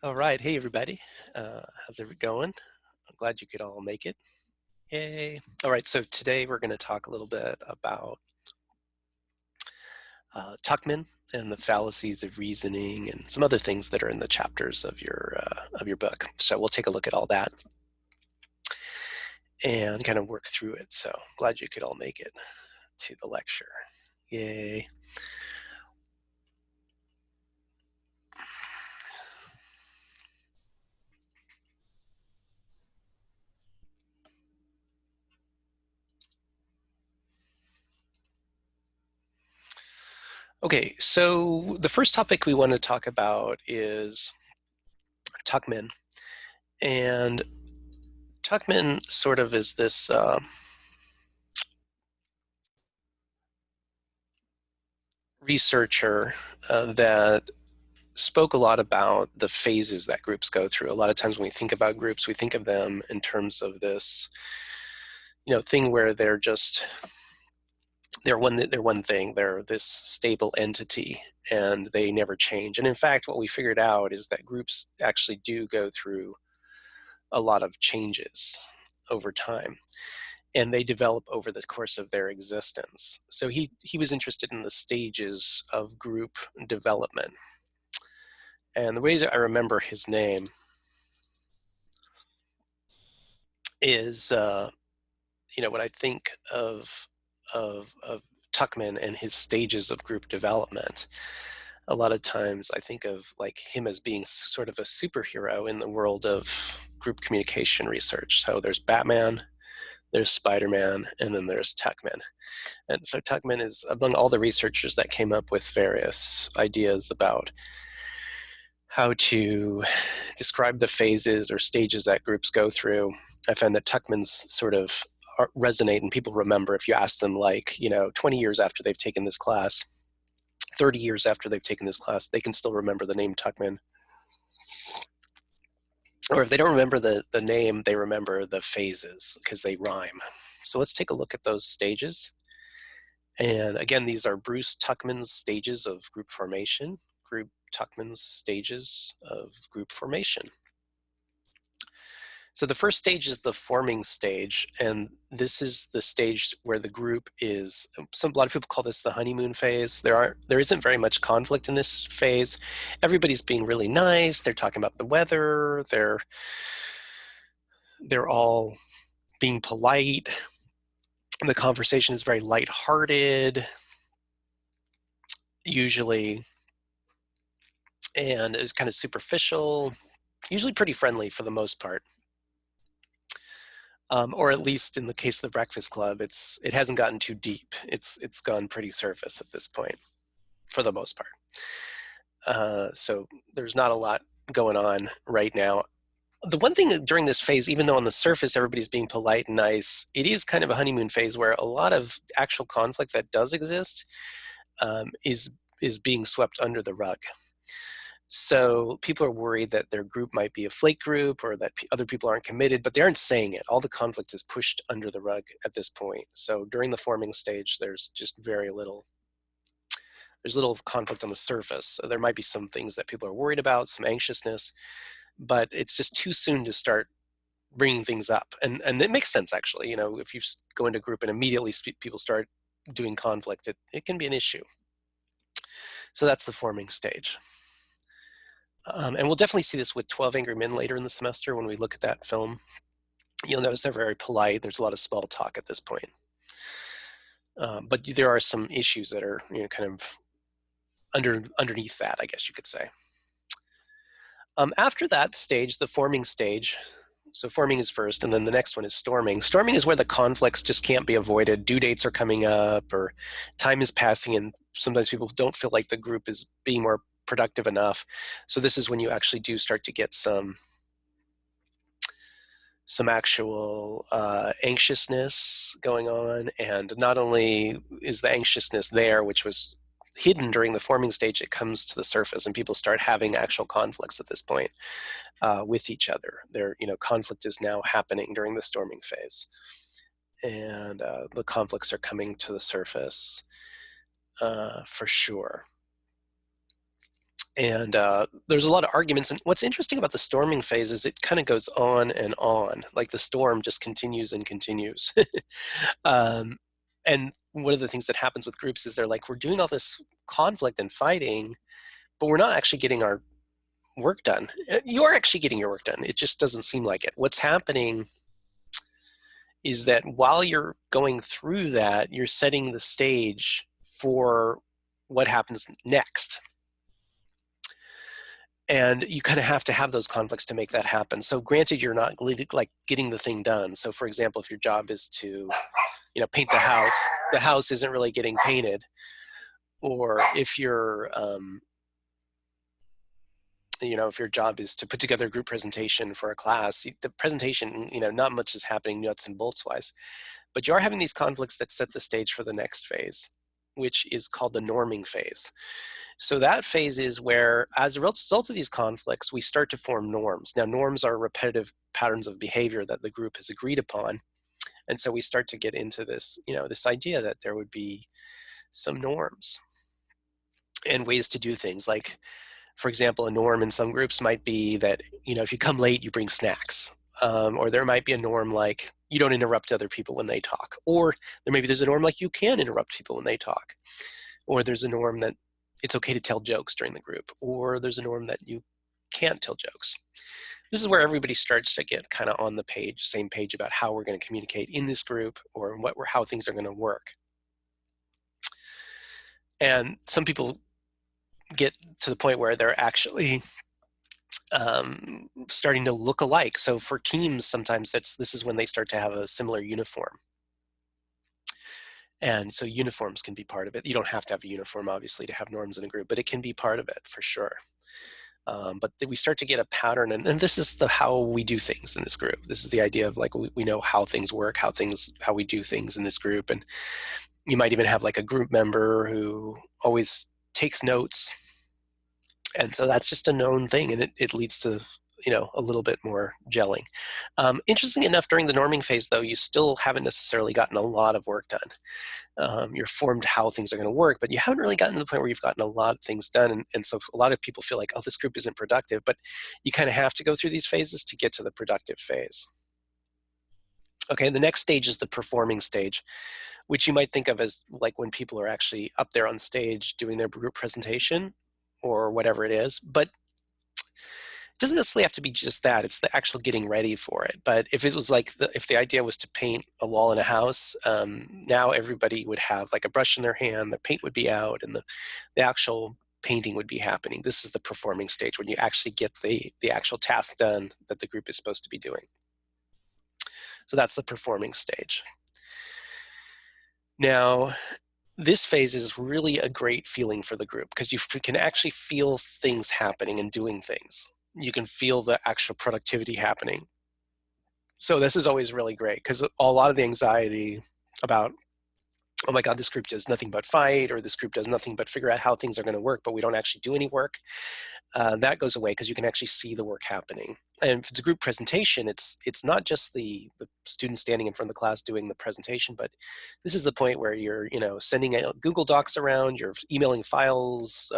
All right. Hey, everybody. How's it going? I'm glad you could all make it. Yay. All right. So today we're going to talk a little bit about tuckman and the fallacies of reasoning and some other things that are in the chapters of your book. So we'll take a look at all that and kind of work through it. So glad you could all make it to the lecture. Yay. Okay, so the first topic we want to talk about is tuckman. And tuckman sort of is this researcher that spoke a lot about the phases that groups go through. A lot of times when we think about groups, we think of them in terms of this, thing where they're one thing, they're this stable entity, and they never change. And in fact, what we figured out is that groups actually do go through a lot of changes over time, and they develop over the course of their existence. So he was interested in the stages of group development. And the ways I remember his name is, when I think of Tuckman and his stages of group development, a lot of times I think of like him as being sort of a superhero in the world of group communication research. So there's Batman, there's Spider-Man, and then there's Tuckman. And so Tuckman is among all the researchers that came up with various ideas about how to describe the phases or stages that groups go through. I find that Tuckman's sort of resonate and people remember if you ask them, like, 20 years after they've taken this class, 30 years after they've taken this class, they can still remember the name Tuckman. Or if they don't remember the name, they remember the phases because they rhyme. So let's take a look at those stages. And again, these are Bruce Tuckman's stages of group formation, group Tuckman's stages of group formation. So the first stage is the forming stage, and this is the stage where the group is, a lot of people call this the honeymoon phase. There isn't very much conflict in this phase. Everybody's being really nice. They're talking about the weather. They're all being polite. The conversation is very lighthearted, usually, and is kind of superficial, usually pretty friendly for the most part. Or at least in the case of the Breakfast Club, it hasn't gotten too deep. It's gone pretty surface at this point, for the most part. So there's not a lot going on right now. The one thing during this phase, even though on the surface everybody's being polite and nice, it is kind of a honeymoon phase where a lot of actual conflict that does exist is being swept under the rug. So people are worried that their group might be a flake group or that other people aren't committed, but they aren't saying it. All the conflict is pushed under the rug at this point. So during the forming stage, there's just there's little conflict on the surface. So there might be some things that people are worried about, some anxiousness, but it's just too soon to start bringing things up. And it makes sense, actually. If you go into a group and immediately people start doing conflict, it can be an issue. So that's the forming stage. And we'll definitely see this with 12 Angry Men later in the semester when we look at that film. You'll notice they're very polite. There's a lot of small talk at this point. But there are some issues that are kind of underneath that, I guess you could say. After that stage, the forming stage, so forming is first, and then the next one is storming. Storming is where the conflicts just can't be avoided. Due dates are coming up, or time is passing, and sometimes people don't feel like the group is being more productive enough. So this is when you actually do start to get some actual anxiousness going on. And not only is the anxiousness there, which was hidden during the forming stage, it comes to the surface and people start having actual conflicts at this point with each other. Conflict is now happening during the storming phase. And the conflicts are coming to the surface for sure. And there's a lot of arguments. And what's interesting about the storming phase is it kind of goes on and on. Like the storm just continues and continues. um, and one of the things that happens with groups is they're like, we're doing all this conflict and fighting, but we're not actually getting our work done. You're actually getting your work done. It just doesn't seem like it. What's happening is that while you're going through that, you're setting the stage for what happens next. And you kind of have to have those conflicts to make that happen. So granted, you're not like getting the thing done. So for example, if your job is to, paint the house isn't really getting painted. Or if if your job is to put together a group presentation for a class, the presentation, not much is happening nuts and bolts wise, but you are having these conflicts that set the stage for the next phase, which is called the norming phase. So that phase is where, as a result of these conflicts, we start to form norms. Now, norms are repetitive patterns of behavior that the group has agreed upon. And so we start to get into this, this idea that there would be some norms and ways to do things. Like, for example, a norm in some groups might be that, if you come late, you bring snacks. Or there might be a norm like you don't interrupt other people when they talk. Or there's a norm like you can interrupt people when they talk. Or there's a norm that it's okay to tell jokes during the group. Or there's a norm that you can't tell jokes. This is where everybody starts to get kind of on the same page about how we're going to communicate in this group or how things are going to work. And some people get to the point where they're actually starting to look alike. So for teams, sometimes this is when they start to have a similar uniform. And so uniforms can be part of it. You don't have to have a uniform, obviously, to have norms in a group, but it can be part of it for sure. But we start to get a pattern, and this is how we do things in this group. This is the idea of like we know how things work, how we do things in this group, and you might even have like a group member who always takes notes, and so that's just a known thing, and it leads to a little bit more gelling. Interesting enough, during the norming phase, though, you still haven't necessarily gotten a lot of work done. You're formed how things are going to work, but you haven't really gotten to the point where you've gotten a lot of things done. And so a lot of people feel like, oh, this group isn't productive, but you kind of have to go through these phases to get to the productive phase. Okay, the next stage is the performing stage, which you might think of as like when people are actually up there on stage doing their group presentation or whatever it is. But it doesn't necessarily have to be just that. It's the actual getting ready for it. But if it was like, if the idea was to paint a wall in a house, now everybody would have like a brush in their hand, the paint would be out, and the actual painting would be happening. This is the performing stage, when you actually get the actual task done that the group is supposed to be doing. So that's the performing stage. Now, this phase is really a great feeling for the group because you can actually feel things happening and doing things. You can feel the actual productivity happening. So this is always really great because a lot of the anxiety about, oh my God, this group does nothing but fight, or this group does nothing but figure out how things are going to work, but we don't actually do any work. That goes away because you can actually see the work happening. And if it's a group presentation, it's not just the students standing in front of the class doing the presentation, but this is the point where you're sending out Google Docs around, you're emailing files,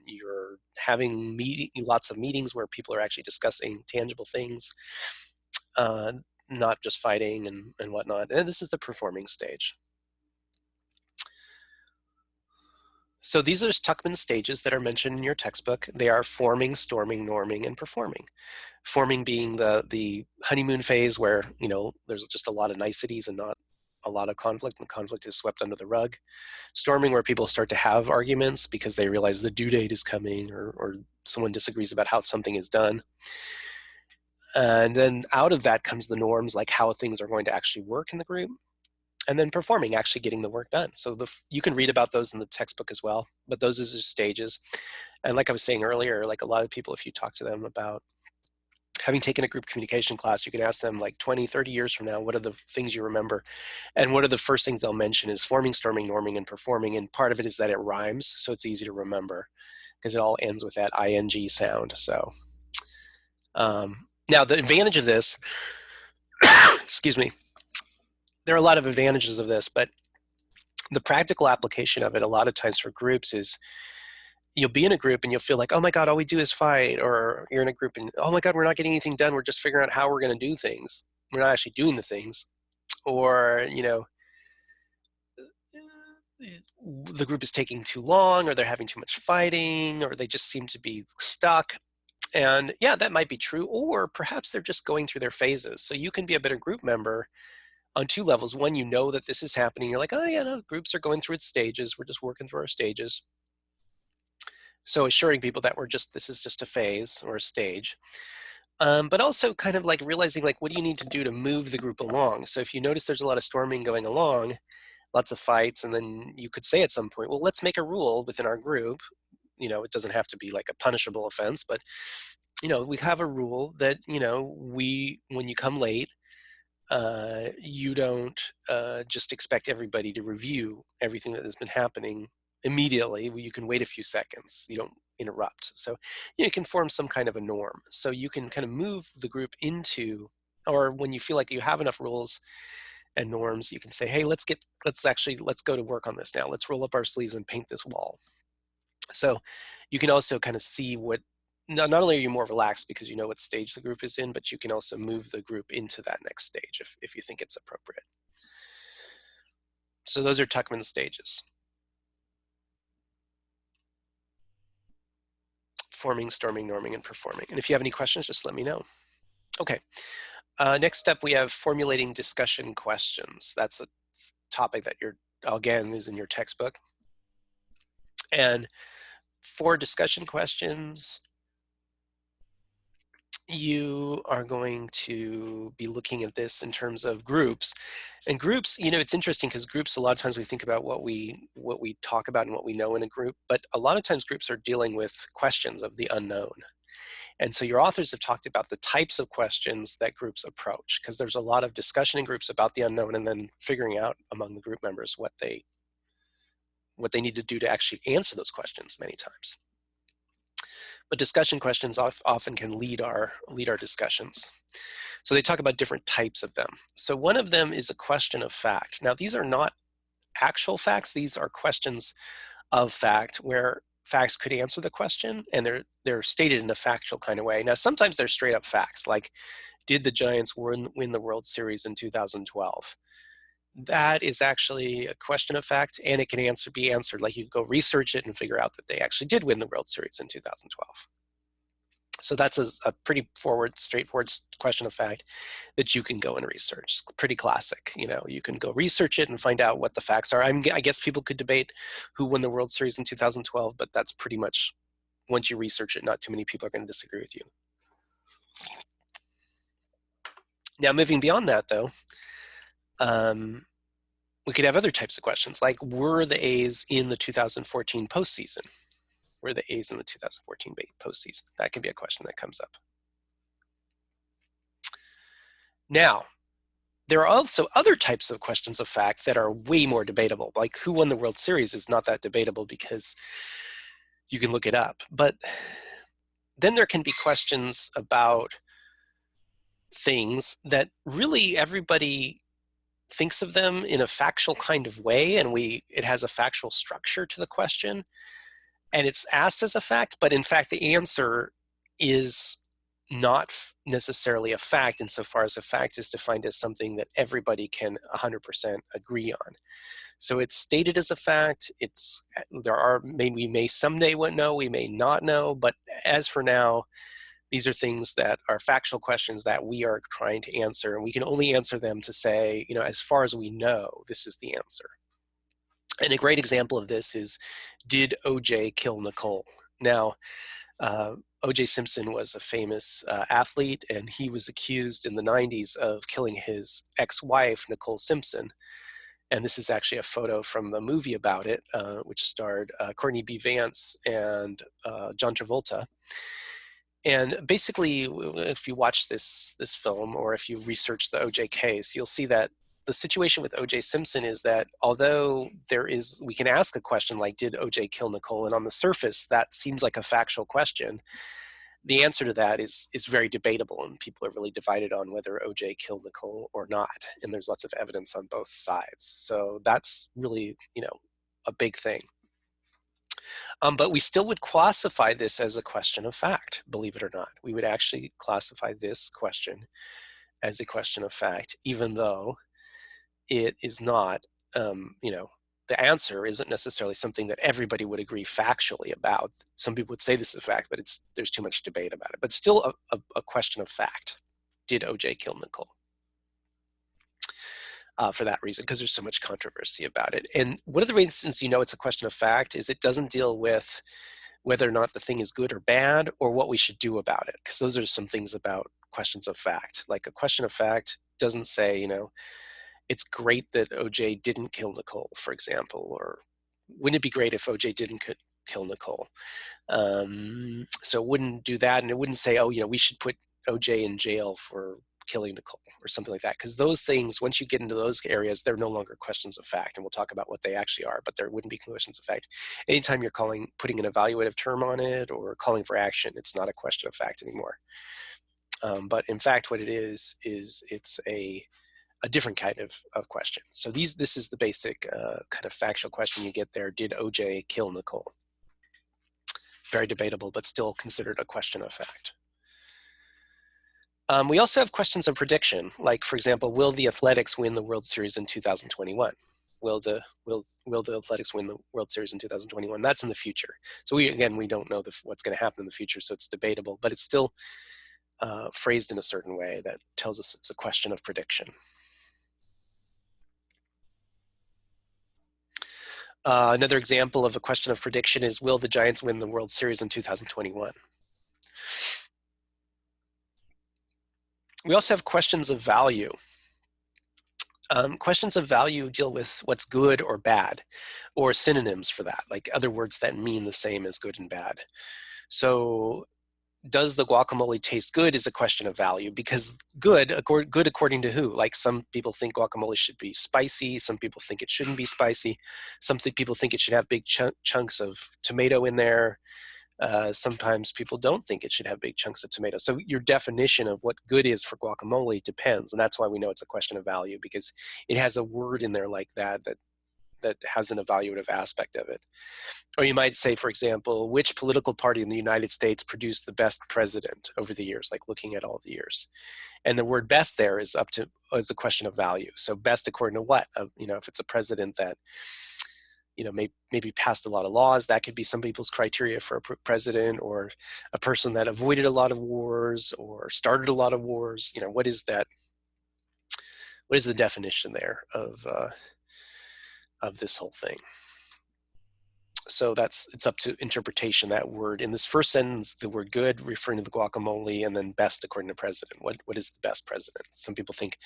you're having lots of meetings where people are actually discussing tangible things, not just fighting and whatnot. And this is the performing stage. So these are tuckman stages that are mentioned in your textbook. They are forming, storming, norming, and performing. Forming being the honeymoon phase where there's just a lot of niceties and not a lot of conflict, and the conflict is swept under the rug. Storming, where people start to have arguments because they realize the due date is coming, or someone disagrees about how something is done. And then out of that comes the norms, like how things are going to actually work in the group. And then performing, actually getting the work done. So you can read about those in the textbook as well, but those are stages. And like I was saying earlier, like a lot of people, if you talk to them about having taken a group communication class, you can ask them like 20, 30 years from now, what are the things you remember? And one of the first things they'll mention is forming, storming, norming, and performing. And part of it is that it rhymes, so it's easy to remember because it all ends with that ing sound. So now the advantage of this, excuse me, there are a lot of advantages of this, but the practical application of it a lot of times for groups is you'll be in a group and you'll feel like, oh my God, all we do is fight. Or you're in a group and, oh my God, we're not getting anything done. We're just figuring out how we're going to do things. We're not actually doing the things. Or, the group is taking too long, or they're having too much fighting, or they just seem to be stuck. And yeah, that might be true. Or perhaps they're just going through their phases. So you can be a better group member on two levels. One, you know that this is happening. You're like, oh yeah, no, groups are going through its stages. We're just working through our stages. So assuring people that this is just a phase or a stage. But also kind of like realizing like, what do you need to do to move the group along? So if you notice there's a lot of storming going along, lots of fights, and then you could say at some point, well, let's make a rule within our group. It doesn't have to be like a punishable offense, but we have a rule that when you come late, you don't just expect everybody to review everything that has been happening immediately. You can wait a few seconds. You don't interrupt. So you can form some kind of a norm. So you can kind of move the group into, or when you feel like you have enough rules and norms, you can say, hey, let's go to work on this now. Let's roll up our sleeves and paint this wall. So you can also kind of see not only are you more relaxed because you know what stage the group is in, but you can also move the group into that next stage if you think it's appropriate. So those are tuckman stages: forming, storming, norming, and performing. And if you have any questions, just let me know. Okay. Next up, we have formulating discussion questions. That's a topic that again, is in your textbook. And for discussion questions, you are going to be looking at this in terms of groups. And groups, it's interesting because groups, a lot of times we think about what we talk about and what we know in a group, but a lot of times groups are dealing with questions of the unknown. And so your authors have talked about the types of questions that groups approach, because there's a lot of discussion in groups about the unknown and then figuring out among the group members what they need to do to actually answer those questions many times. But discussion questions often can lead our discussions. So they talk about different types of them. So one of them is a question of fact. Now, these are not actual facts. These are questions of fact where facts could answer the question, and they're stated in a factual kind of way. Now, sometimes they're straight up facts, like, did the Giants win the World Series in 2012? That is actually a question of fact, and it can be answered. Like, you go research it and figure out that they actually did win the World Series in 2012. So that's a pretty straightforward question of fact that you can go and research. It's pretty classic. You can go research it and find out what the facts are. I guess people could debate who won the World Series in 2012, but that's pretty much, once you research it, not too many people are going to disagree with you. Now, moving beyond that, though, we could have other types of questions, like, were the A's in the 2014 postseason? Were the A's in the 2014 postseason? That can be a question that comes up. Now, there are also other types of questions of fact that are way more debatable. Like, who won the World Series is not that debatable because you can look it up. But then there can be questions about things that really everybody thinks of them in a factual kind of way, and it has a factual structure to the question, and it's asked as a fact, but in fact the answer is not necessarily a fact, insofar as a fact is defined as something that everybody can 100% agree on. So it's stated as a fact. We may someday know, we may not know, but as for now, these are things that are factual questions that we are trying to answer, and we can only answer them to say, as far as we know, this is the answer. And a great example of this is, did O.J. kill Nicole? Now, O.J. Simpson was a famous athlete, and he was accused in the 90s of killing his ex-wife, Nicole Simpson. And this is actually a photo from the movie about it, which starred Courtney B. Vance and John Travolta. And basically, if you watch this film, or if you research the O.J. case, you'll see that the situation with O.J. Simpson is that although we can ask a question like, did O.J. kill Nicole? And on the surface, that seems like a factual question. The answer to that is very debatable, and people are really divided on whether O.J. killed Nicole or not. And there's lots of evidence on both sides. So that's really, a big thing. But we still would classify this as a question of fact, believe it or not. We would actually classify this question as a question of fact, even though it is not, the answer isn't necessarily something that everybody would agree factually about. Some people would say this is a fact, but there's too much debate about it. But still a question of fact. Did OJ kill Nicole? For that reason, because there's so much controversy about it. And one of the reasons it's a question of fact is it doesn't deal with whether or not the thing is good or bad or what we should do about it, because those are some things about questions of fact. Like a question of fact doesn't say, it's great that OJ didn't kill Nicole, for example, or wouldn't it be great if OJ didn't kill Nicole? So it wouldn't do that, and it wouldn't say, oh, we should put OJ in jail for killing Nicole or something like that, because those things, once you get into those areas, they're no longer questions of fact, and we'll talk about what they actually are, but there wouldn't be questions of fact. Anytime you're putting an evaluative term on it or calling for action, it's not a question of fact anymore. But in fact, what it is it's a different kind of question. So this is the basic kind of factual question you get there. Did OJ kill Nicole? Very debatable, but still considered a question of fact. We also have questions of prediction, like, for example, will the Athletics win the World Series in 2021? Will the Athletics win the World Series in 2021? That's in the future. So we don't know what's going to happen in the future, so it's debatable, but it's still phrased in a certain way that tells us it's a question of prediction. Another example of a question of prediction is, will the Giants win the World Series in 2021? We also have questions of value. Questions of value deal with what's good or bad, or synonyms for that, like other words that mean the same as good and bad. So does the guacamole taste good is a question of value, because good according to who? Like, some people think guacamole should be spicy, some people think it shouldn't be spicy, some people think it should have big chunks of tomato in there. Sometimes people don't think it should have big chunks of tomato. So your definition of what good is for guacamole depends, and that's why we know it's a question of value, because it has a word in there like that has an evaluative aspect of it. Or you might say, for example, which political party in the United States produced the best president over the years, like looking at all the years. And the word best there is a question of value. So best according to what? If it's a president that maybe passed a lot of laws, that could be some people's criteria for a president, or a person that avoided a lot of wars or started a lot of wars. What is that? What is the definition there of this whole thing? So it's up to interpretation, that word. In this first sentence, the word good referring to the guacamole, and then best according to president. What is the best president? Some people think,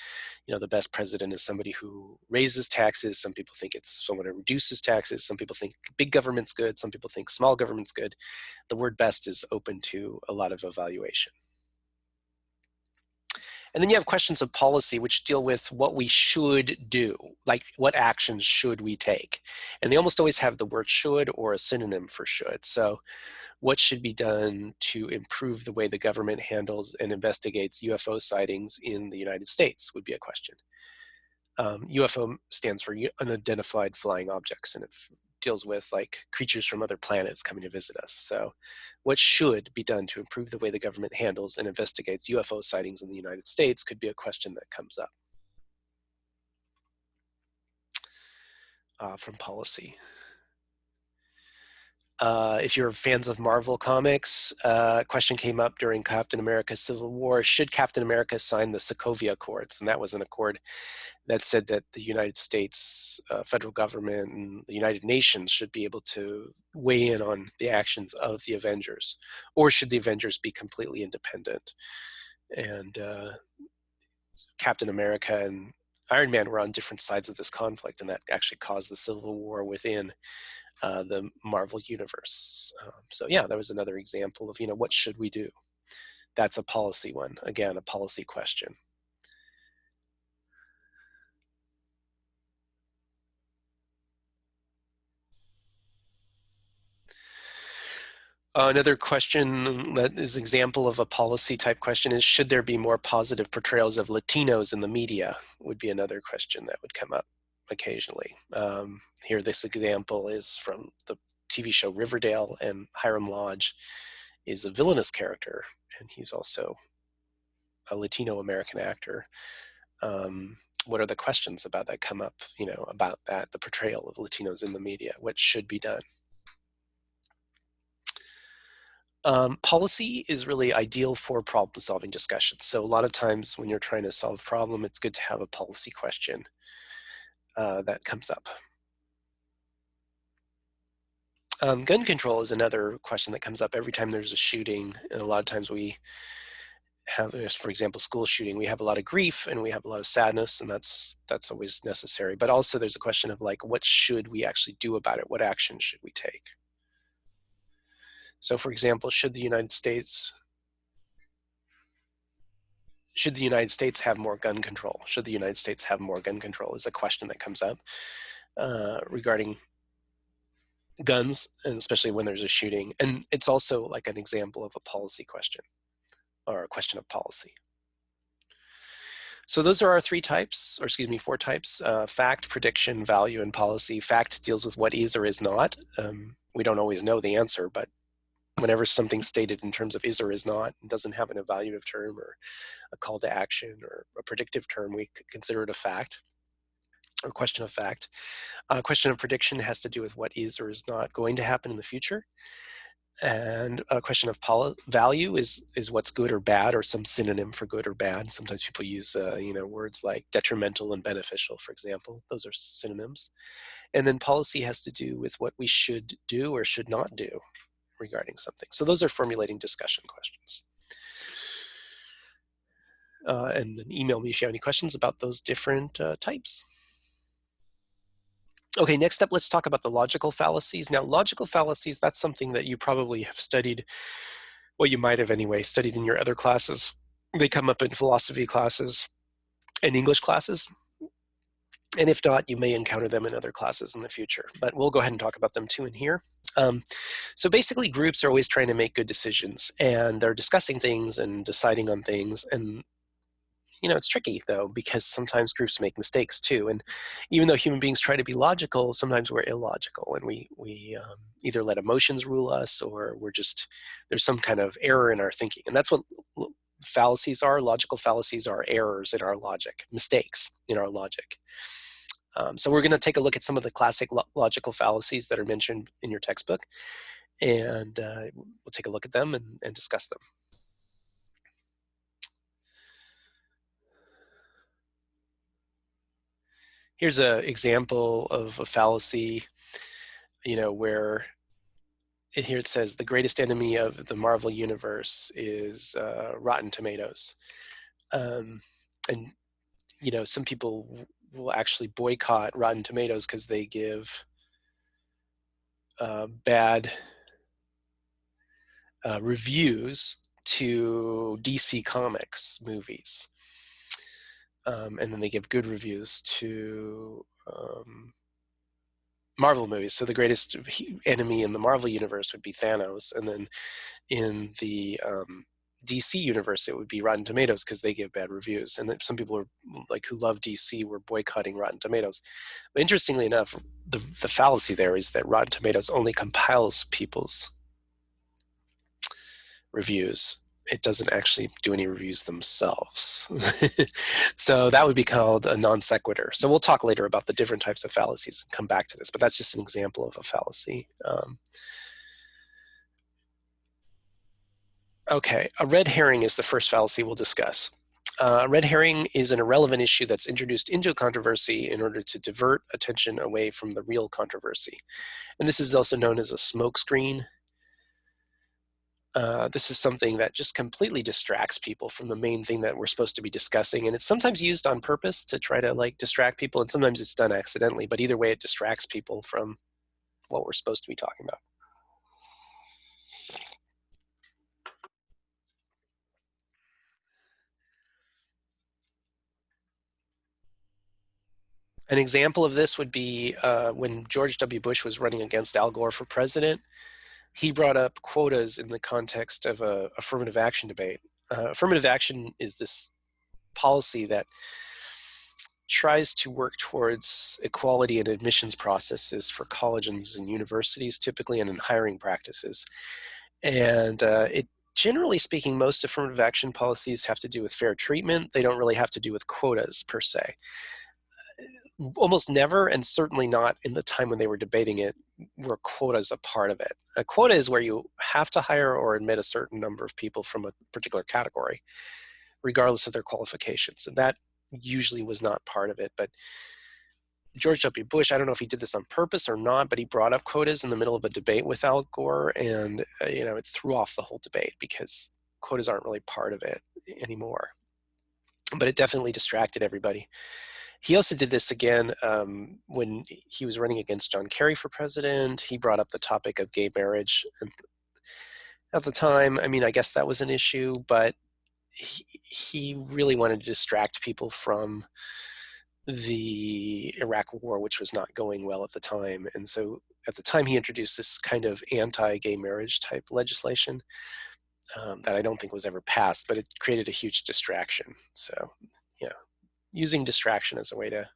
the best president is somebody who raises taxes. Some people think it's someone who reduces taxes. Some people think big government's good. Some people think small government's good. The word best is open to a lot of evaluation. And then you have questions of policy, which deal with what we should do, like what actions should we take. And they almost always have the word should or a synonym for should. So what should be done to improve the way the government handles and investigates UFO sightings in the United States would be a question. UFO stands for unidentified flying objects, and it deals with like creatures from other planets coming to visit us. So what should be done to improve the way the government handles and investigates UFO sightings in the United States could be a question that comes up from policy. If you're fans of Marvel Comics, a question came up during Captain America's Civil War. Should Captain America sign the Sokovia Accords? And that was an accord that said that the United States federal government and the United Nations should be able to weigh in on the actions of the Avengers, or should the Avengers be completely independent? And Captain America and Iron Man were on different sides of this conflict, and that actually caused the Civil War within the Marvel universe. So yeah, that was another example of, what should we do? That's a policy one. Again, a policy question. Another question that is example of a policy type question is, should there be more positive portrayals of Latinos in the media? Would be another question that would come up occasionally. Here, this example is from the TV show Riverdale, and Hiram Lodge is a villainous character, and he's also a Latino American actor. Um, what are the questions about that come up, about that, the portrayal of Latinos in the media? What should be done? Policy is really ideal for problem solving discussions. So a lot of times when you're trying to solve a problem, it's good to have a policy question that comes up. Gun control is another question that comes up every time there's a shooting. And a lot of times we have, for example, school shooting, we have a lot of grief and we have a lot of sadness, and that's always necessary. But also there's a question of like, what should we actually do about it? What action should we take? So for example, should the United States have more gun control? Should the United States have more gun control is a question that comes up regarding guns, and especially when there's a shooting. And it's also like an example of a policy question, or a question of policy. So those are our four types: fact, prediction, value, and policy. Fact deals with what is or is not. We don't always know the answer, but whenever something's stated in terms of is or is not, and doesn't have an evaluative term or a call to action or a predictive term, we consider it a fact, or question of fact. Question of prediction has to do with what is or is not going to happen in the future. And a question of value is what's good or bad, or some synonym for good or bad. Sometimes people use words like detrimental and beneficial, for example. Those are synonyms. And then policy has to do with what we should do or should not do regarding something. So those are formulating discussion questions. And then email me if you have any questions about those different types. Okay, next up, let's talk about the logical fallacies. Now, logical fallacies, that's something that you probably have studied. Well, you might have anyway, studied in your other classes. They come up in philosophy classes and English classes. And if not, you may encounter them in other classes in the future. But we'll go ahead and talk about them too in here. So basically, groups are always trying to make good decisions, and they're discussing things and deciding on things. And it's tricky though, because sometimes groups make mistakes too. And even though human beings try to be logical, sometimes we're illogical, and we either let emotions rule us, or there's some kind of error in our thinking. And that's what fallacies are. Logical fallacies are errors in our logic, mistakes in our logic. So we're going to take a look at some of the classic logical fallacies that are mentioned in your textbook, and we'll take a look at them and discuss them. Here's an example of a fallacy, where here it says the greatest enemy of the Marvel universe is Rotten Tomatoes. And, some people will actually boycott Rotten Tomatoes because they give bad reviews to DC Comics movies. And then they give good reviews to Marvel movies. So the greatest enemy in the Marvel universe would be Thanos, and then in the DC universe it would be Rotten Tomatoes because they give bad reviews. And some people who love DC were boycotting Rotten Tomatoes. But interestingly enough, the fallacy there is that Rotten Tomatoes only compiles people's reviews. It doesn't actually do any reviews themselves. So that would be called a non sequitur. So we'll talk later about the different types of fallacies and come back to this, but that's just an example of a fallacy. Okay, a red herring is the first fallacy we'll discuss. A red herring is an irrelevant issue that's introduced into a controversy in order to divert attention away from the real controversy. And this is also known as a smokescreen. This is something that just completely distracts people from the main thing that we're supposed to be discussing. And it's sometimes used on purpose to try to distract people, and sometimes it's done accidentally. But either way, it distracts people from what we're supposed to be talking about. An example of this would be when George W. Bush was running against Al Gore for president. He brought up quotas in the context of a affirmative action debate. Affirmative action is this policy that tries to work towards equality in admissions processes for colleges and universities, typically, and in hiring practices. And it generally speaking, most affirmative action policies have to do with fair treatment. They don't really have to do with quotas per se. Almost never, and certainly not in the time when they were debating it, were quotas a part of it. A quota is where you have to hire or admit a certain number of people from a particular category, regardless of their qualifications. And that usually was not part of it. But George W. Bush, I don't know if he did this on purpose or not, but he brought up quotas in the middle of a debate with Al Gore, and it threw off the whole debate because quotas aren't really part of it anymore. But it definitely distracted everybody. He also did this again when he was running against John Kerry for president. He brought up the topic of gay marriage. And at the time, I mean, I guess that was an issue, but he really wanted to distract people from the Iraq War, which was not going well at the time. And so at the time, he introduced this kind of anti-gay marriage type legislation that I don't think was ever passed, but it created a huge distraction. So, using distraction as a way to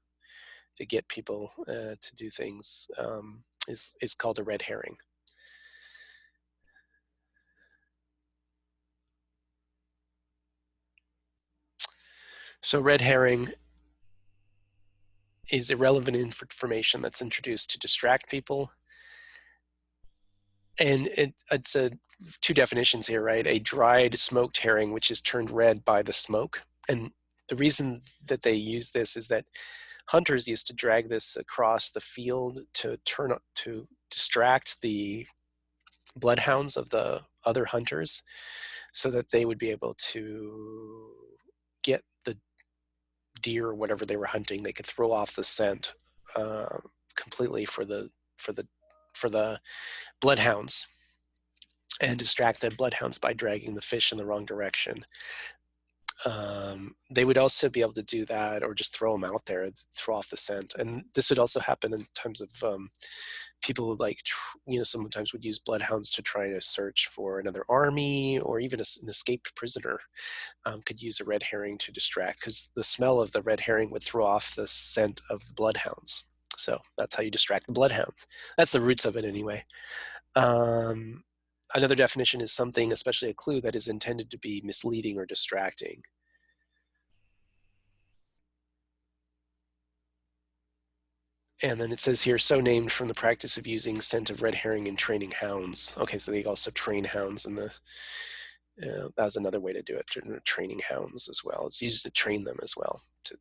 get people to do things is called a red herring. So red herring is irrelevant information that's introduced to distract people. And it's two definitions here, right? A dried smoked herring, which is turned red by the smoke. And the reason that they use this is that hunters used to drag this across the field to distract the bloodhounds of the other hunters so that they would be able to get the deer or whatever they were hunting. They could throw off the scent completely for the bloodhounds and distract the bloodhounds by dragging the fish in the wrong direction. They would also be able to do that or just throw them out there, throw off the scent. And this would also happen in terms of people like, sometimes would use bloodhounds to try to search for another army, or even an escaped prisoner could use a red herring to distract, because the smell of the red herring would throw off the scent of the bloodhounds. So that's how you distract the bloodhounds. That's the roots of it anyway. Another definition is something, especially a clue, that is intended to be misleading or distracting. And then it says here, so named from the practice of using scent of red herring in training hounds. Okay, so they also train hounds in that was another way to do it, training hounds as well. It's used to train them as well, to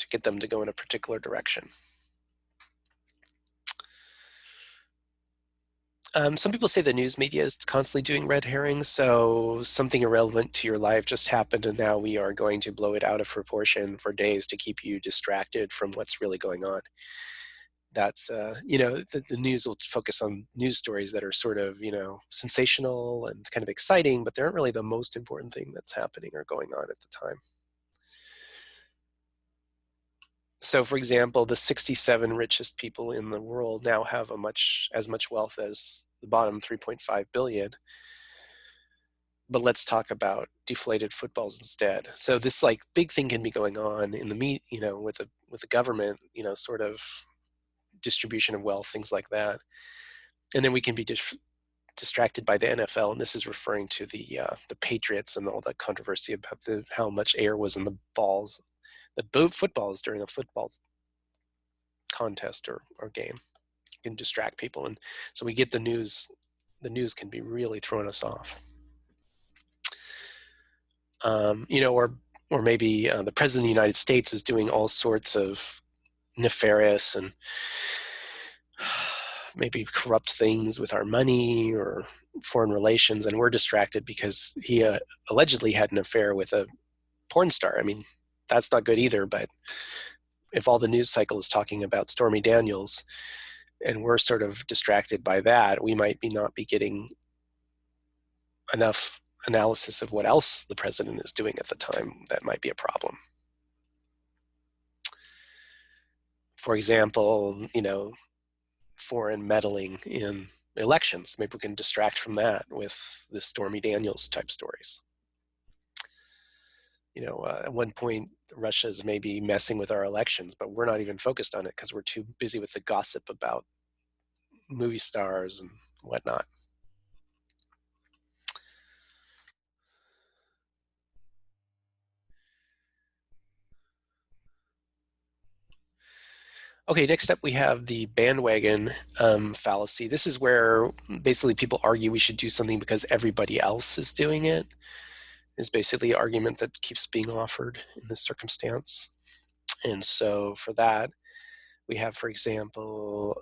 get them to go in a particular direction. Some people say the news media is constantly doing red herrings. So something irrelevant to your life just happened, and now we are going to blow it out of proportion for days to keep you distracted from what's really going on. That's, the news will focus on news stories that are sort of, sensational and kind of exciting, but they aren't really the most important thing that's happening or going on at the time. So, for example, the 67 richest people in the world now have as much wealth as the bottom 3.5 billion. But let's talk about deflated footballs instead. So this like big thing can be going on in the with the government, sort of distribution of wealth, things like that, and then we can be distracted by the NFL, and this is referring to the Patriots and all that controversy about how much air was in the balls, the footballs during a football contest or game. It can distract people, and so we get the news. The news can be really throwing us off. Or maybe the president of the United States is doing all sorts of nefarious and maybe corrupt things with our money or foreign relations, and we're distracted because he allegedly had an affair with a porn star. I mean, that's not good either, but if all the news cycle is talking about Stormy Daniels and we're sort of distracted by that, we might not be getting enough analysis of what else the president is doing at the time. That might be a problem. For example, foreign meddling in elections. Maybe we can distract from that with the Stormy Daniels type stories. At one point, Russia's maybe messing with our elections, but we're not even focused on it because we're too busy with the gossip about movie stars and whatnot. Okay, next up we have the bandwagon fallacy. This is where basically people argue we should do something because everybody else is doing it, is basically the argument that keeps being offered in this circumstance. And so for that, we have, for example,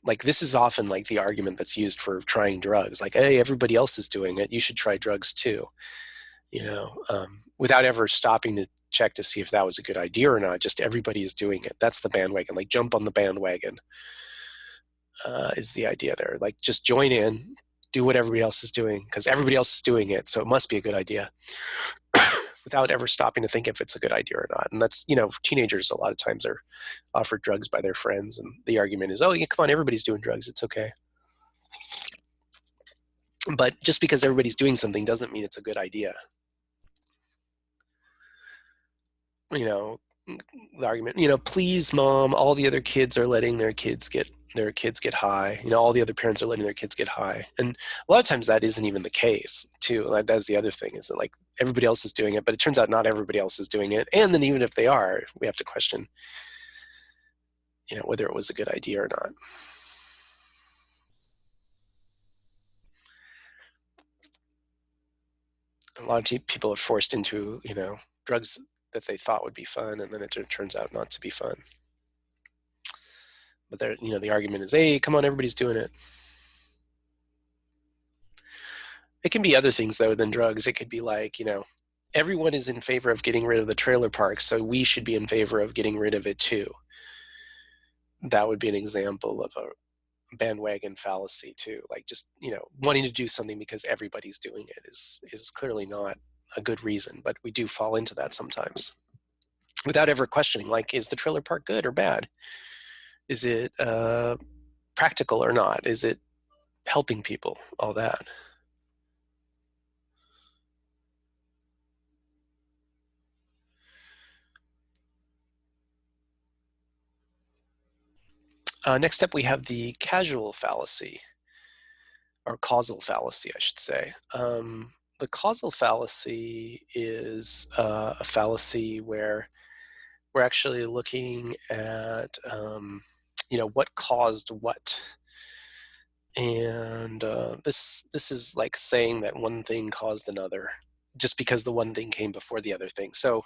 like this is often like the argument that's used for trying drugs. Like, hey, everybody else is doing it. You should try drugs too. Without ever stopping to check to see if that was a good idea or not. Just everybody is doing it. That's the bandwagon. Like, jump on the bandwagon is the idea there. Like, just join in, do what everybody else is doing because everybody else is doing it, so it must be a good idea. Without ever stopping to think if it's a good idea or not. And that's, teenagers a lot of times are offered drugs by their friends. And the argument is, oh, yeah, come on, everybody's doing drugs. It's okay. But just because everybody's doing something doesn't mean it's a good idea. You know, the argument, please, mom, all the other kids are letting their kids get high. All the other parents are letting their kids get high. And a lot of times that isn't even the case, too. Like, that's the other thing, is that like everybody else is doing it, but it turns out not everybody else is doing it. And then even if they are, we have to question, whether it was a good idea or not. A lot of people are forced into, drugs that they thought would be fun, and then it turns out not to be fun. But the argument is, hey, come on, everybody's doing it. It can be other things though than drugs. It could be like, everyone is in favor of getting rid of the trailer park, so we should be in favor of getting rid of it too. That would be an example of a bandwagon fallacy too. Like, just, wanting to do something because everybody's doing it is clearly not a good reason, but we do fall into that sometimes without ever questioning, like, is the trailer park good or bad? Is it practical or not? Is it helping people? All that. Next up, we have the causal fallacy, or causal fallacy, I should say. The causal fallacy is a fallacy where we're actually looking at, what caused what. And this is like saying that one thing caused another just because the one thing came before the other thing. So,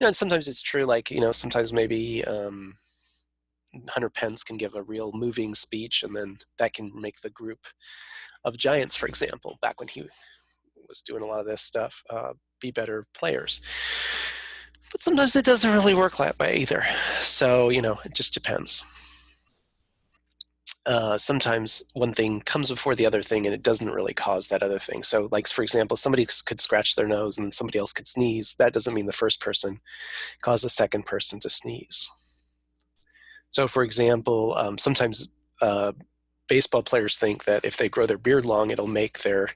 and sometimes it's true, like, sometimes maybe Hunter Pence can give a real moving speech, and then that can make the group of giants, for example, back when he was doing a lot of this stuff, be better players. But sometimes it doesn't really work that way either. So, it just depends. Sometimes one thing comes before the other thing and it doesn't really cause that other thing. So, like, for example, somebody could scratch their nose and then somebody else could sneeze. That doesn't mean the first person caused the second person to sneeze. So, for example, sometimes baseball players think that if they grow their beard long, it'll make their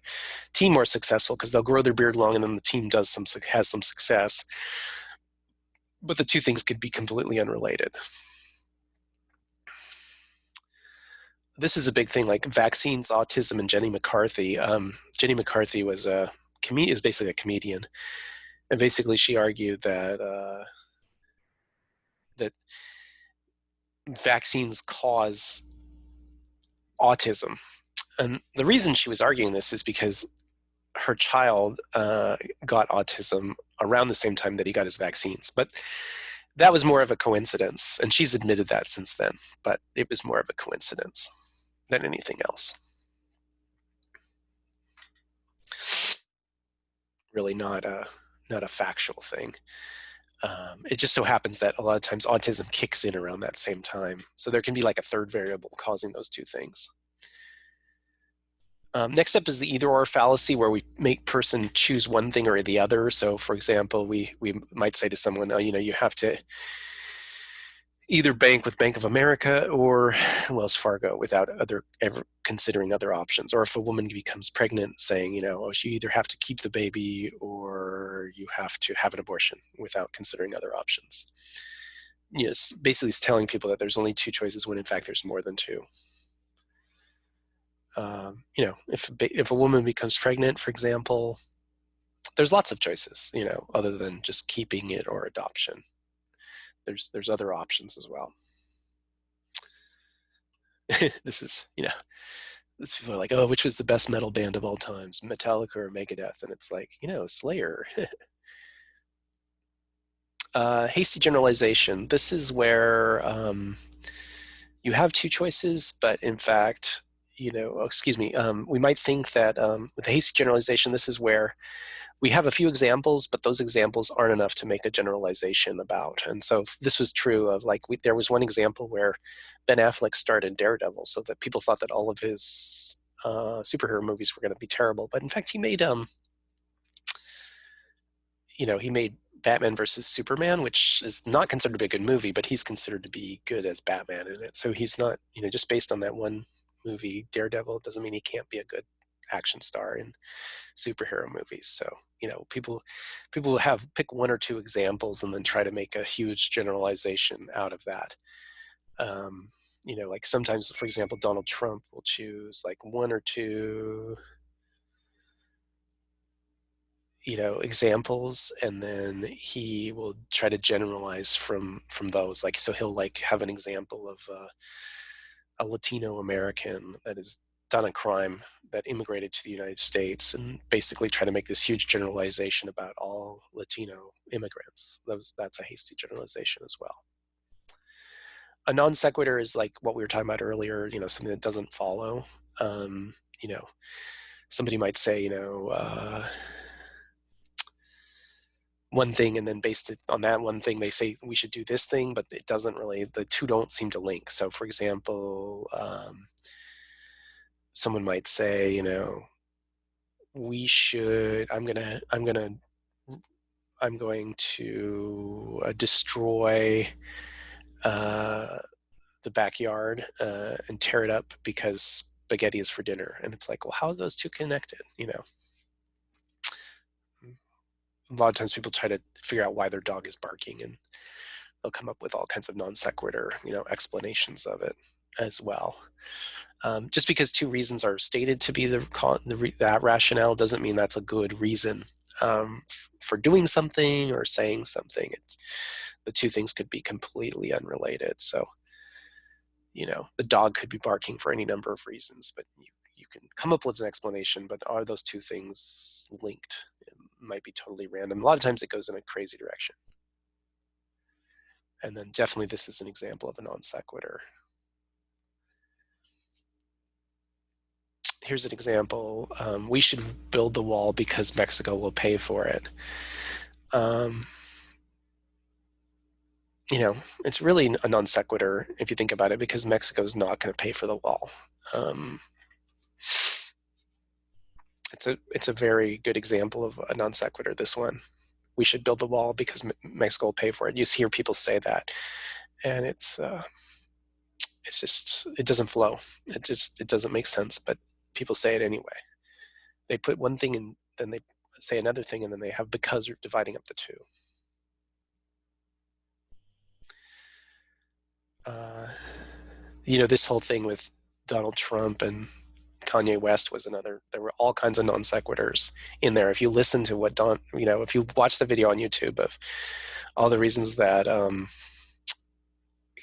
team more successful because they'll grow their beard long and then the team has some success. But the two things could be completely unrelated. This is a big thing, like vaccines, autism, and Jenny McCarthy. Jenny McCarthy is basically a comedian, and basically she argued that vaccines cause autism, and the reason she was arguing this is because her child got autism around the same time that he got his vaccines, but that was more of a coincidence, and she's admitted that since then. But it was more of a coincidence than anything else. Really not a factual thing. It just so happens that a lot of times autism kicks in around that same time. So there can be like a third variable causing those two things. Next up is the either or fallacy, where we make person choose one thing or the other. So, for example, we might say to someone, oh, you have to either bank with Bank of America or Wells Fargo without other ever considering other options. Or if a woman becomes pregnant, saying, oh, you either have to keep the baby or you have to have an abortion without considering other options. Yes, basically it's telling people that there's only two choices when in fact there's more than two. If a woman becomes pregnant, for example, there's lots of choices, other than just keeping it or adoption. There's other options as well. This is, this people are like, oh, which was the best metal band of all times, Metallica or Megadeth? And it's like, Slayer. Hasty generalization. This is where you have two choices, but in fact, excuse me, we might think that with the hasty generalization, this is where we have a few examples, but those examples aren't enough to make a generalization about. And so this was true of there was one example where Ben Affleck starred in Daredevil, so that people thought that all of his superhero movies were going to be terrible. But in fact, he made Batman versus Superman, which is not considered to be a good movie, but he's considered to be good as Batman in it. So he's not, just based on that one movie, Daredevil, doesn't mean he can't be a good action star in superhero movies. So, people have pick one or two examples and then try to make a huge generalization out of that. Like sometimes, for example, Donald Trump will choose like one or two examples, and then he will try to generalize from those. Like, so he'll like have an example of a Latino American that has done a crime that immigrated to the United States, and basically try to make this huge generalization about all Latino immigrants. That's a hasty generalization as well. A non sequitur is like what we were talking about earlier, something that doesn't follow. um, you know Somebody might say, one thing, and then based it on that one thing they say we should do this thing, but it doesn't really, the two don't seem to link. So for example, someone might say, we should I'm going to destroy uh, the backyard and tear it up because spaghetti is for dinner. And it's like, well, how are those two connected? A lot of times people try to figure out why their dog is barking, and they'll come up with all kinds of non sequitur, explanations of it as well. Just because two reasons are stated to be that rationale doesn't mean that's a good reason for doing something or saying something. The two things could be completely unrelated. So, the dog could be barking for any number of reasons, but you can come up with an explanation, but are those two things linked? It might be totally random. A lot of times it goes in a crazy direction. And then definitely this is an example of a non sequitur. Here's an example. We should build the wall because Mexico will pay for it. Um, it's really a non sequitur if you think about it, because Mexico is not going to pay for the wall. Um, it's a very good example of a non sequitur, this one. We should build the wall because Mexico will pay for it. You hear people say that, and it's just, it doesn't flow. It doesn't make sense, but people say it anyway. They put one thing and then they say another thing, and then they have because dividing up the two. Uh, this whole thing with Donald Trump and Kanye West was another. There were all kinds of non sequiturs in there. If you listen to what if you watch the video on YouTube of all the reasons that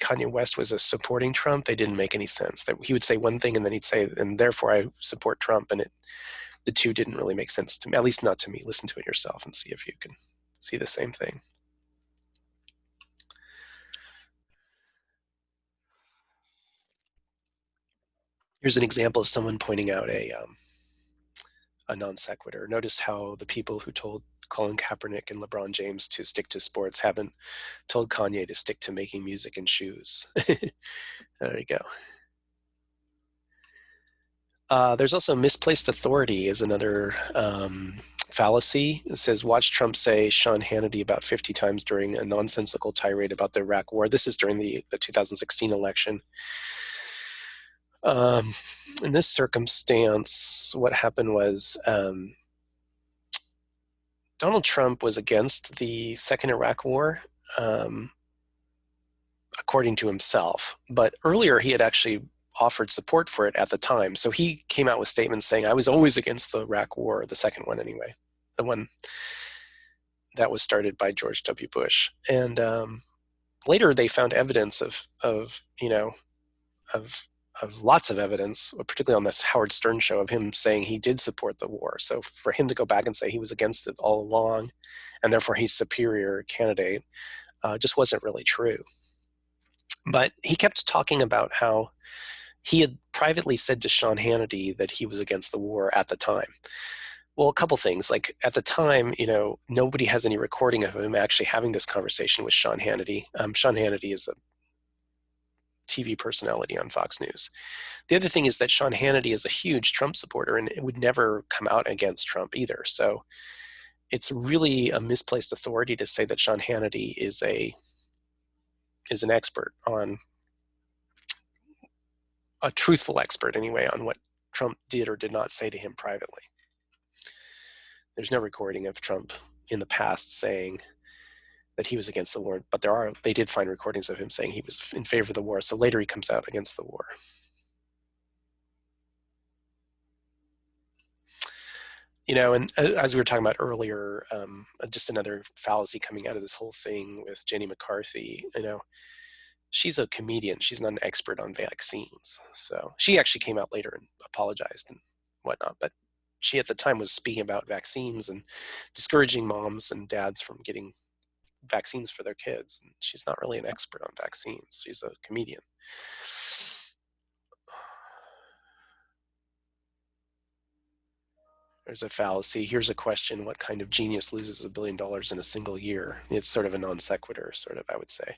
Kanye West was supporting Trump, they didn't make any sense. That he would say one thing and then he'd say, and therefore I support Trump, and the two didn't really make sense to me, at least not to me. Listen to it yourself and see if you can see the same thing. Here's an example of someone pointing out a non sequitur. Notice how the people who told Colin Kaepernick and LeBron James to stick to sports haven't told Kanye to stick to making music and shoes. There you go. There's also misplaced authority is another fallacy. It says, watch Trump say Sean Hannity about 50 times during a nonsensical tirade about the Iraq war. This is during the 2016 election. In this circumstance, what happened was Donald Trump was against the second Iraq war, um, according to himself. But earlier, he had actually offered support for it at the time. So he came out with statements saying, I was always against the Iraq war, the second one anyway, the one that was started by George W. Bush. And later, they found evidence of of lots of evidence, particularly on this Howard Stern show, of him saying he did support the war. So for him to go back and say he was against it all along, and therefore he's superior candidate, just wasn't really true. But he kept talking about how he had privately said to Sean Hannity that he was against the war at the time. Well, a couple things. Like at the time, nobody has any recording of him actually having this conversation with Sean Hannity. Sean Hannity is a TV personality on Fox News. The other thing is that Sean Hannity is a huge Trump supporter and it would never come out against Trump either. So it's really a misplaced authority to say that Sean Hannity is an expert on, a truthful expert anyway, on what Trump did or did not say to him privately. There's no recording of Trump in the past saying that he was against the war, but they did find recordings of him saying he was in favor of the war. So later he comes out against the war. And as we were talking about earlier, just another fallacy coming out of this whole thing with Jenny McCarthy, she's a comedian. She's not an expert on vaccines. So she actually came out later and apologized and whatnot. But she at the time was speaking about vaccines and discouraging moms and dads from getting vaccines for their kids. And she's not really an expert on vaccines. She's a comedian. There's a fallacy. Here's a question. What kind of genius loses $1 billion in a single year? It's sort of a non sequitur, sort of, I would say.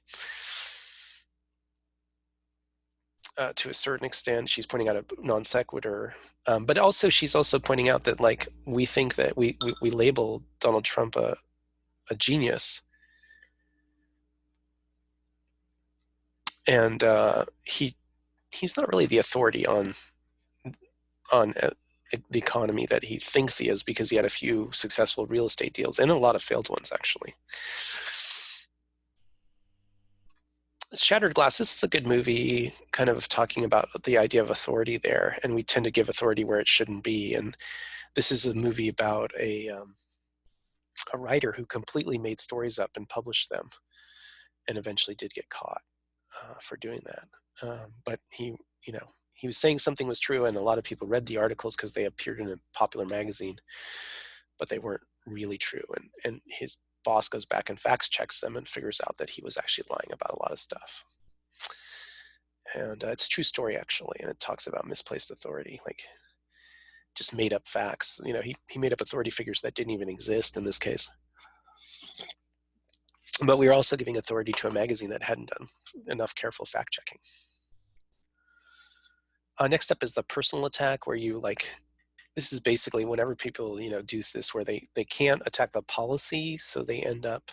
To a certain extent, she's pointing out a non sequitur, but also she's also pointing out that like we think that we label Donald Trump a genius, and he's not really the authority on the economy that he thinks he is, because he had a few successful real estate deals and a lot of failed ones actually. Shattered Glass, this is a good movie, kind of talking about the idea of authority there, and we tend to give authority where it shouldn't be. And this is a movie about a writer who completely made stories up and published them, and eventually did get caught for doing that. But he was saying something was true, and a lot of people read the articles because they appeared in a popular magazine, but they weren't really true. And his boss goes back and fact checks them and figures out that he was actually lying about a lot of stuff. And it's a true story actually, and it talks about misplaced authority, like just made up facts. He made up authority figures that didn't even exist in this case. But we were also giving authority to a magazine that hadn't done enough careful fact checking. Next up is the personal attack, where this is basically whenever people do this, where they can't attack the policy, so they end up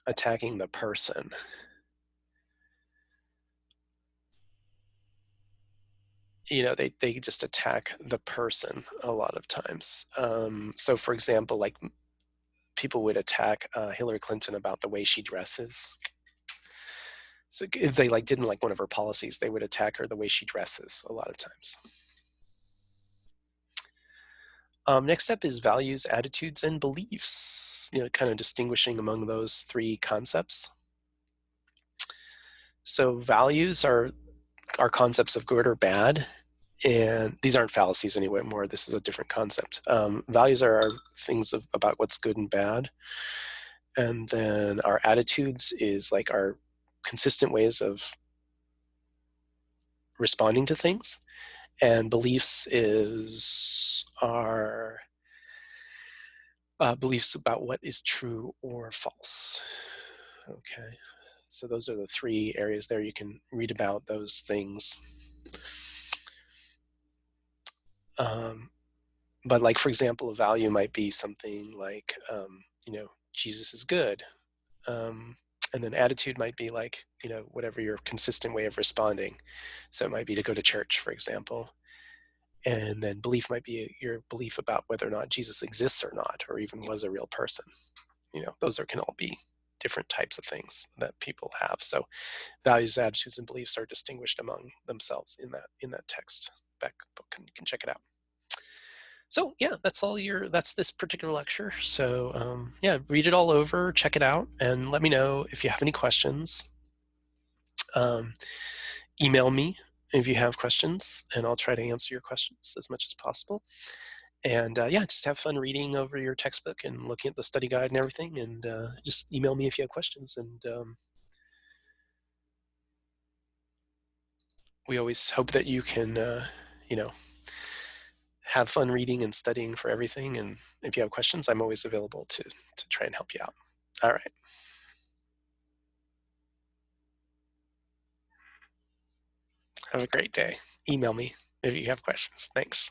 attacking the person. They just attack the person a lot of times. So for example, like people would attack Hillary Clinton about the way she dresses. So if they didn't like one of her policies, they would attack her the way she dresses a lot of times. Next up is values, attitudes, and beliefs, kind of distinguishing among those three concepts. So values are concepts of good or bad, and these aren't fallacies anymore. This is a different concept. Values are things about what's good and bad, and then our attitudes is like our consistent ways of responding to things, and beliefs is our beliefs about what is true or false. Okay, so those are the three areas there. You can read about those things. But like, for example, a value might be something like, Jesus is good. Um, and then attitude might be like, whatever your consistent way of responding. So it might be to go to church, for example. And then belief might be your belief about whether or not Jesus exists or not, or even was a real person. Those can all be different types of things that people have. So values, attitudes, and beliefs are distinguished among themselves in that text back book, and you can check it out. So yeah, that's this particular lecture. So yeah, read it all over, check it out, and let me know if you have any questions. Um, email me if you have questions, and I'll try to answer your questions as much as possible. And yeah, just have fun reading over your textbook and looking at the study guide and everything. And just email me if you have questions. And we always hope that you can, you know, have fun reading and studying for everything. And if you have questions, I'm always available to try and help you out. All right. Have a great day. Email me if you have questions. Thanks.